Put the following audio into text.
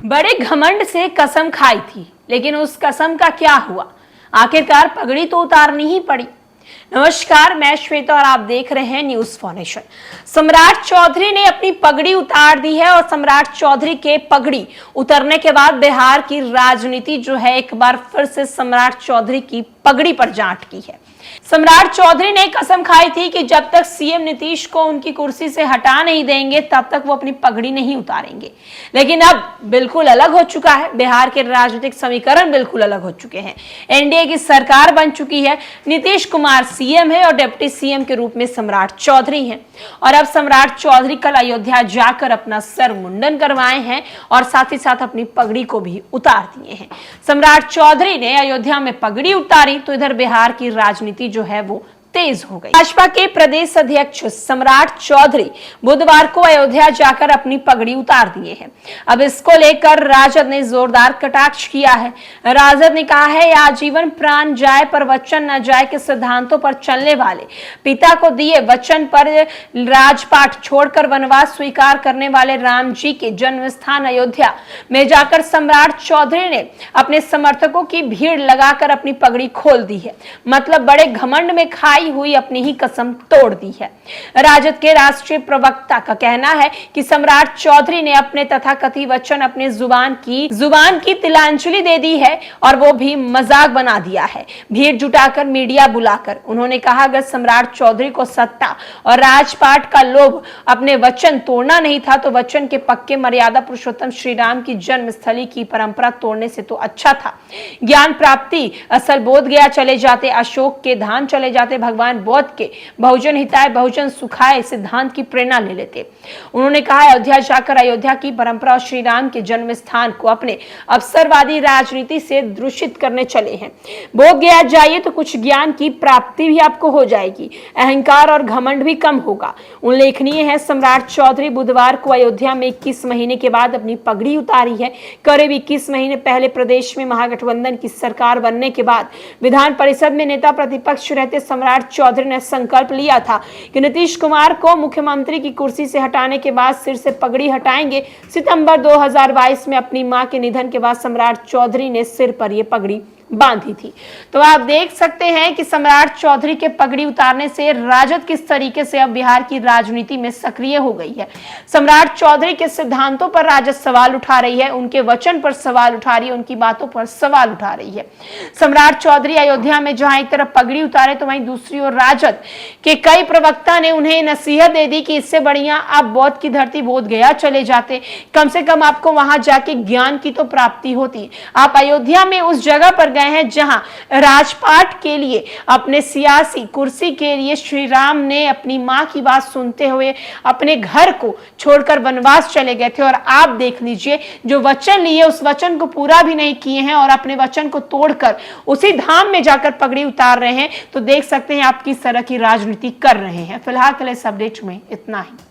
बड़े घमंड से कसम खाई थी, लेकिन उस कसम का क्या हुआ? आखिरकार पगड़ी तो उतारनी ही पड़ी। नमस्कार, मैं श्वेता और आप देख रहे हैं न्यूज फॉर नेशन। सम्राट चौधरी ने अपनी पगड़ी उतार दी है और सम्राट चौधरी के पगड़ी उतरने के बाद बिहार की राजनीति जो है एक बार फिर से सम्राट चौधरी की पगड़ी पर जा अटकी है। सम्राट चौधरी ने कसम खाई थी कि जब तक सीएम नीतीश को उनकी कुर्सी से हटा नहीं देंगे तब तक वो अपनी पगड़ी नहीं उतारेंगे। लेकिन अब बिल्कुल अलग हो चुका है। बिहार के राजनीतिक समीकरण बिल्कुल अलग हो चुके हैं। एनडीए की सरकार बन चुकी है। नीतीश कुमार सीएम है और डिप्टी सीएम के रूप में सम्राट चौधरी हैं। और अब सम्राट चौधरी कल अयोध्या जाकर अपना सर मुंडन करवाए हैं और साथ ही साथ अपनी पगड़ी को भी उतार दिए हैं। सम्राट चौधरी ने अयोध्या में पगड़ी उतारी तो इधर बिहार की राजनीति जो है वो तेज हो गई। भाजपा के प्रदेश अध्यक्ष सम्राट चौधरी बुधवार को अयोध्या जाकर अपनी पगड़ी उतार दिए हैं। अब इसको लेकर राजद ने जोरदार कटाक्ष किया है। राजद ने कहा है, आजीवन प्राण जाए पर वचन न जाए के सिद्धांतों पर चलने वाले, पिता को दिए वचन पर राजपाट छोड़कर वनवास स्वीकार करने वाले राम जी के जन्म स्थान अयोध्या में जाकर सम्राट चौधरी ने अपने समर्थकों की भीड़ लगाकर अपनी पगड़ी खोल दी है। मतलब बड़े घमंड में खाई हुई अपनी ही कसम तोड़ दी है। राजद के राष्ट्रीय प्रवक्ता का कहना है कि सम्राट चौधरी ने अपने तथाकथित वचन अपने जुबान की तिलांजलि दे दी है और वो भी मजाक बना दिया है, भीड़ जुटाकर मीडिया बुलाकर। उन्होंने कहा, अगर सम्राट चौधरी को सत्ता और राजपाट का लोभ अपने वचन तोड़ना नहीं था तो वचन के पक्के मर्यादा पुरुषोत्तम श्री राम की जन्मस्थली की परंपरा तोड़ने से तो अच्छा था। ज्ञान प्राप्ति असल बोध गया चले जाते, अशोक के धाम चले जाते, भगवान बौद्ध के बहुजन हिताय बहुजन सुखाय सिद्धांत की प्रेरणा ले लेते। उन्होंने कहा, अयोध्या जाकर अयोध्या की परंपरा और श्री राम के जन्म स्थान को अपने अवसरवादी राजनीति से दूषित करने चले हैं। बोध गया जाइए तो कुछ ज्ञान की प्राप्ति भी आपको हो जाएगी, अहंकार और घमंड भी कम होगा। उल्लेखनीय है, सम्राट चौधरी बुधवार को अयोध्या में 21 महीने के बाद अपनी पगड़ी उतारी है। करीब 21 महीने पहले प्रदेश में महागठबंधन की सरकार बनने के बाद विधान परिषद में नेता प्रतिपक्ष रहते सम्राट चौधरी ने संकल्प लिया था कि नीतीश कुमार को मुख्यमंत्री की कुर्सी से हटाने के बाद सिर से पगड़ी हटाएंगे। सितंबर 2022 में अपनी मां के निधन के बाद सम्राट चौधरी ने सिर पर यह पगड़ी बांधी थी। तो आप देख सकते हैं कि सम्राट चौधरी के पगड़ी उतारने से राजद किस तरीके से अब बिहार की राजनीति में सक्रिय हो गई है। सम्राट चौधरी के सिद्धांतों पर राजद सवाल उठा रही है, उनके वचन पर सवाल उठा रही है, उनकी बातों पर सवाल उठा रही है। सम्राट चौधरी अयोध्या में जहां एक तरफ पगड़ी उतारे तो वहीं दूसरी ओर राजद के कई प्रवक्ता ने उन्हें नसीहत दे दी कि इससे बढ़िया आप बौद्ध की धरती बोध गया चले जाते, कम से कम आपको वहां जाके ज्ञान की तो प्राप्ति होती। आप अयोध्या में उस जगह पर हैं जहां राजपाट के लिए अपने सियासी कुर्सी के लिए श्री राम ने अपनी मां की बात सुनते हुए अपने घर को छोड़कर वनवास चले गए थे। और आप देख लीजिए, जो वचन लिए उस वचन को पूरा भी नहीं किए हैं और अपने वचन को तोड़कर उसी धाम में जाकर पगड़ी उतार रहे हैं। तो देख सकते हैं आप किस तरह की राजनीति कर रहे हैं। फिलहाल के लिए इस अपडेट में इतना ही।